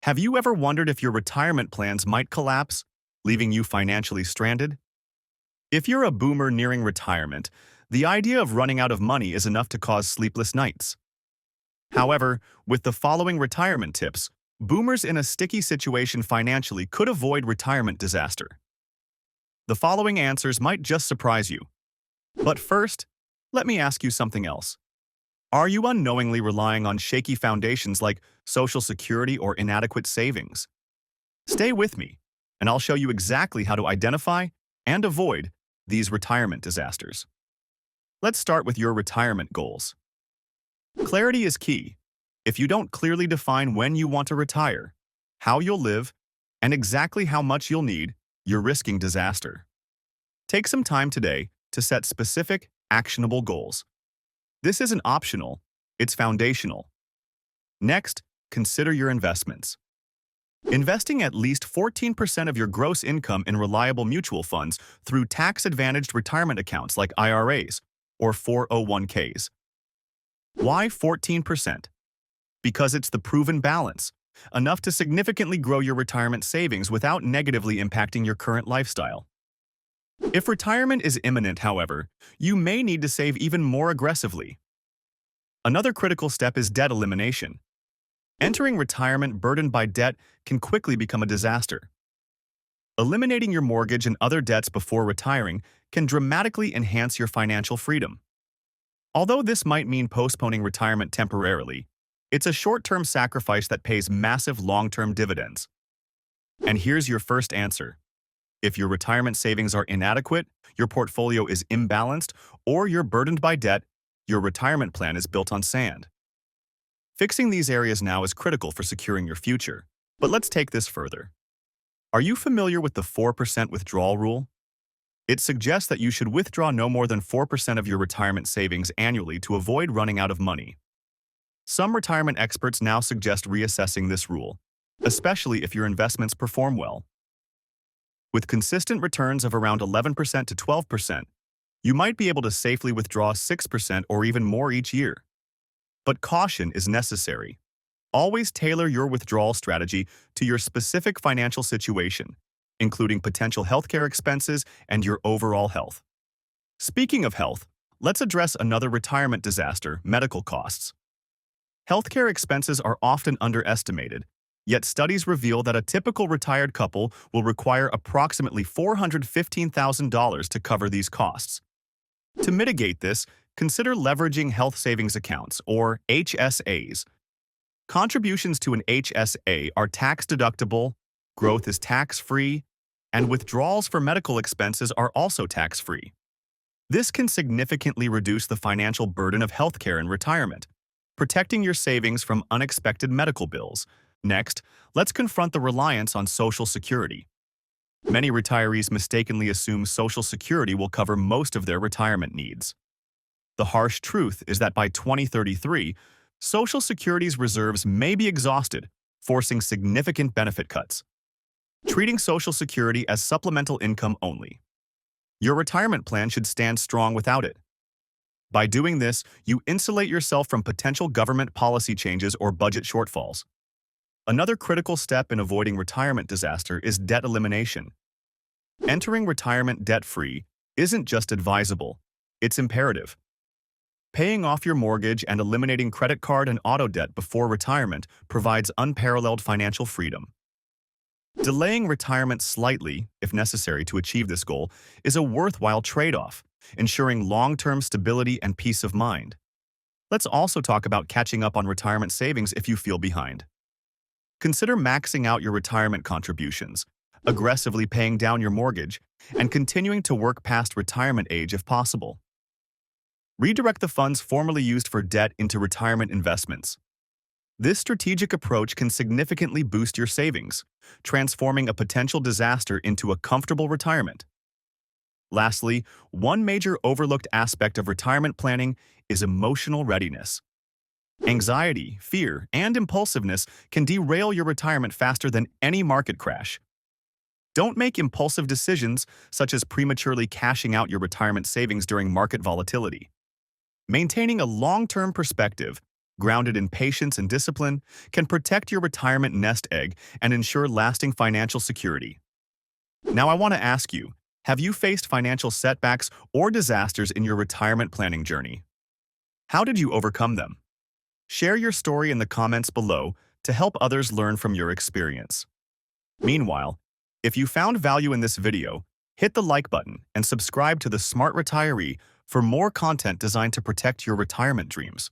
Have you ever wondered if your retirement plans might collapse, leaving you financially stranded? If you're a boomer nearing retirement, the idea of running out of money is enough to cause sleepless nights. However, with the following retirement tips, boomers in a sticky situation financially could avoid retirement disaster. The following answers might just surprise you. But first, let me ask you something else. Are you unknowingly relying on shaky foundations like Social Security or inadequate savings? Stay with me, and I'll show you exactly how to identify and avoid these retirement disasters. Let's start with your retirement goals. Clarity is key. If you don't clearly define when you want to retire, how you'll live, and exactly how much you'll need, you're risking disaster. Take some time today to set specific, actionable goals. This isn't optional, it's foundational. Next, consider your investments. Investing at least 14% of your gross income in reliable mutual funds through tax-advantaged retirement accounts like IRAs or 401ks. Why 14%? Because it's the proven balance, enough to significantly grow your retirement savings without negatively impacting your current lifestyle. If retirement is imminent, however, you may need to save even more aggressively. Another critical step is debt elimination. Entering retirement burdened by debt can quickly become a disaster. Eliminating your mortgage and other debts before retiring can dramatically enhance your financial freedom. Although this might mean postponing retirement temporarily, it's a short-term sacrifice that pays massive long-term dividends. And here's your first answer. If your retirement savings are inadequate, your portfolio is imbalanced, or you're burdened by debt, your retirement plan is built on sand. Fixing these areas now is critical for securing your future. But let's take this further. Are you familiar with the 4% withdrawal rule? It suggests that you should withdraw no more than 4% of your retirement savings annually to avoid running out of money. Some retirement experts now suggest reassessing this rule, especially if your investments perform well. With consistent returns of around 11% to 12%, you might be able to safely withdraw 6% or even more each year. But caution is necessary. Always tailor your withdrawal strategy to your specific financial situation, including potential healthcare expenses and your overall health. Speaking of health, let's address another retirement disaster: medical costs. Healthcare expenses are often underestimated, yet studies reveal that a typical retired couple will require approximately $415,000 to cover these costs. To mitigate this, consider leveraging health savings accounts, or HSAs. Contributions to an HSA are tax-deductible, growth is tax-free, and withdrawals for medical expenses are also tax-free. This can significantly reduce the financial burden of healthcare in retirement, protecting your savings from unexpected medical bills. Next, let's confront the reliance on Social Security. Many retirees mistakenly assume Social Security will cover most of their retirement needs. The harsh truth is that by 2033, Social Security's reserves may be exhausted, forcing significant benefit cuts. Treating Social Security as supplemental income only. Your retirement plan should stand strong without it. By doing this, you insulate yourself from potential government policy changes or budget shortfalls. Another critical step in avoiding retirement disaster is debt elimination. Entering retirement debt-free isn't just advisable, it's imperative. Paying off your mortgage and eliminating credit card and auto debt before retirement provides unparalleled financial freedom. Delaying retirement slightly, if necessary to achieve this goal, is a worthwhile trade-off, ensuring long-term stability and peace of mind. Let's also talk about catching up on retirement savings if you feel behind. Consider maxing out your retirement contributions, aggressively paying down your mortgage, and continuing to work past retirement age if possible. Redirect the funds formerly used for debt into retirement investments. This strategic approach can significantly boost your savings, transforming a potential disaster into a comfortable retirement. Lastly, one major overlooked aspect of retirement planning is emotional readiness. Anxiety, fear, and impulsiveness can derail your retirement faster than any market crash. Don't make impulsive decisions, such as prematurely cashing out your retirement savings during market volatility. Maintaining a long-term perspective, grounded in patience and discipline, can protect your retirement nest egg and ensure lasting financial security. Now I want to ask you, have you faced financial setbacks or disasters in your retirement planning journey? How did you overcome them? Share your story in the comments below to help others learn from your experience. Meanwhile, if you found value in this video, hit the like button and subscribe to The Smart Retiree for more content designed to protect your retirement dreams.